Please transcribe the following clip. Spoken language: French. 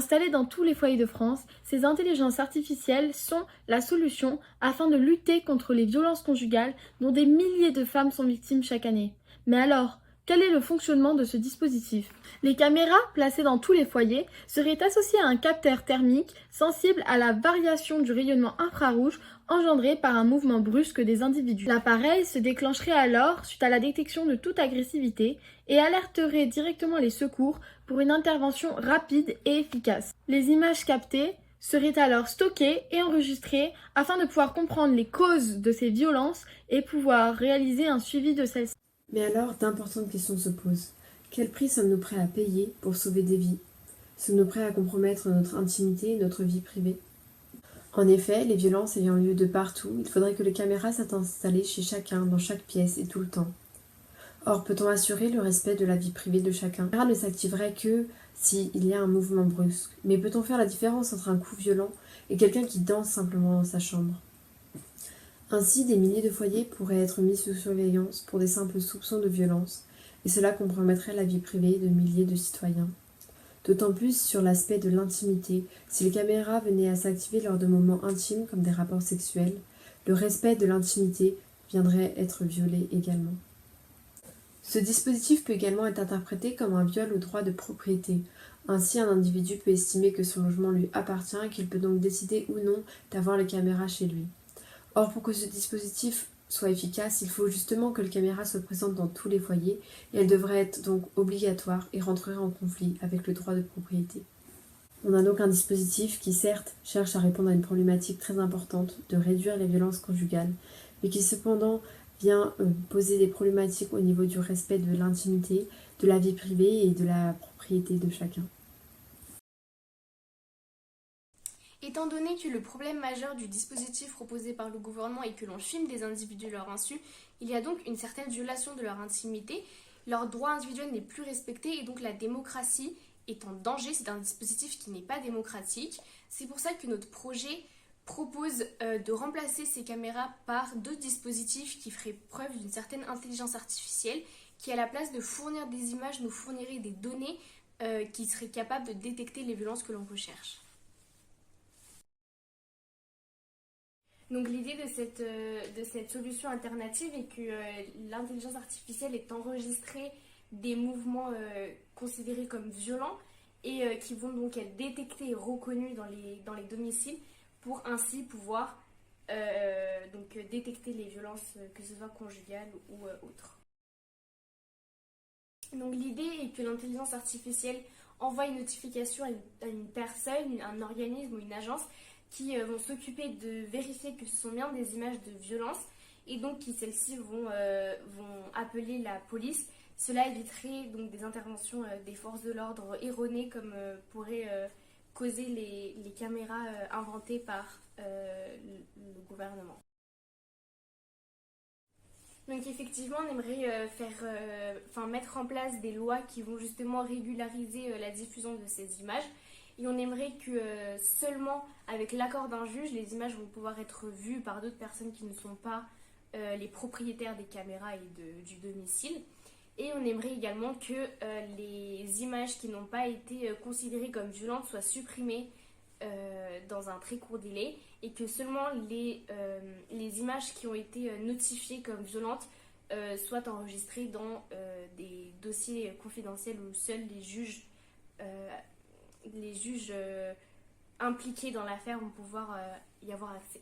Installées dans tous les foyers de France, ces intelligences artificielles sont la solution afin de lutter contre les violences conjugales dont des milliers de femmes sont victimes chaque année. Mais alors, quel est le fonctionnement de ce dispositif? Les caméras, placées dans tous les foyers, seraient associées à un capteur thermique sensible à la variation du rayonnement infrarouge engendré par un mouvement brusque des individus. L'appareil se déclencherait alors suite à la détection de toute agressivité et alerterait directement les secours pour une intervention rapide et efficace. Les images captées seraient alors stockées et enregistrées afin de pouvoir comprendre les causes de ces violences et pouvoir réaliser un suivi de celles-ci. Mais alors, d'importantes questions se posent. Quel prix sommes-nous prêts à payer pour sauver des vies? Sommes-nous prêts à compromettre notre intimité et notre vie privée? En effet, les violences ayant lieu de partout, il faudrait que les caméras soient installées chez chacun, dans chaque pièce et tout le temps. Or, peut-on assurer le respect de la vie privée de chacun? La caméra ne s'activerait que s'il y a un mouvement brusque. Mais peut-on faire la différence entre un coup violent et quelqu'un qui danse simplement dans sa chambre? Ainsi, des milliers de foyers pourraient être mis sous surveillance pour des simples soupçons de violence, et cela compromettrait la vie privée de milliers de citoyens. D'autant plus sur l'aspect de l'intimité, si les caméras venaient à s'activer lors de moments intimes comme des rapports sexuels, le respect de l'intimité viendrait être violé également. Ce dispositif peut également être interprété comme un viol au droit de propriété. Ainsi, un individu peut estimer que son logement lui appartient et qu'il peut donc décider ou non d'avoir les caméras chez lui. Or, pour que ce dispositif soit efficace, il faut justement que les caméras soient présentes dans tous les foyers et elles devraient être donc obligatoires et rentreraient en conflit avec le droit de propriété. On a donc un dispositif qui certes cherche à répondre à une problématique très importante de réduire les violences conjugales, mais qui cependant vient poser des problématiques au niveau du respect de l'intimité, de la vie privée et de la propriété de chacun. Étant donné que le problème majeur du dispositif proposé par le gouvernement est que l'on filme des individus leur insu, il y a donc une certaine violation de leur intimité, leur droit individuel n'est plus respecté et donc la démocratie est en danger. C'est un dispositif qui n'est pas démocratique. C'est pour ça que notre projet propose de remplacer ces caméras par d'autres dispositifs qui feraient preuve d'une certaine intelligence artificielle qui, à la place de fournir des images, nous fournirait des données qui seraient capables de détecter les violences que l'on recherche. Donc l'idée de cette solution alternative est que l'intelligence artificielle est enregistrée des mouvements considérés comme violents et qui vont donc être détectés et reconnus dans les domiciles pour ainsi pouvoir donc détecter les violences, que ce soit conjugales ou autres. Donc l'idée est que l'intelligence artificielle envoie une notification à une personne, un organisme ou une agence qui vont s'occuper de vérifier que ce sont bien des images de violence et donc qui celles-ci vont appeler la police. Cela éviterait donc des interventions des forces de l'ordre erronées comme pourraient causer les caméras inventées par le gouvernement. Donc effectivement, on aimerait mettre en place des lois qui vont justement régulariser la diffusion de ces images. Et on aimerait que seulement avec l'accord d'un juge, les images vont pouvoir être vues par d'autres personnes qui ne sont pas les propriétaires des caméras et du domicile. Et on aimerait également que les images qui n'ont pas été considérées comme violentes soient supprimées dans un très court délai et que seulement les images qui ont été notifiées comme violentes soient enregistrées dans des dossiers confidentiels où seuls les juges impliqués dans l'affaire vont pouvoir y avoir accès.